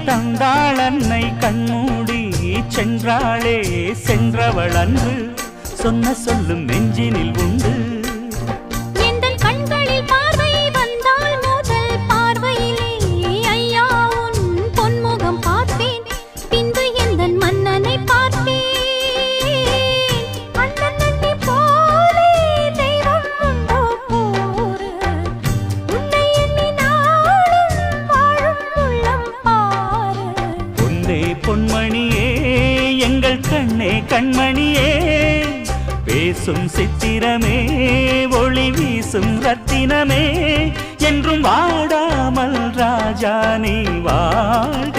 தந்தாள் அன்னை கண்மூடி சென்றாளே சென்றவள் அன்று சொன்ன சொல்லும் நெஞ்சினில் உண்டு. பொன்மணியே எங்கள் கண்ணே கண்மணியே பேசும் சித்திரமே ஒளி வீசும் ரத்தினமே என்றும் வாடாமல் ராஜா நீ வாழ்க.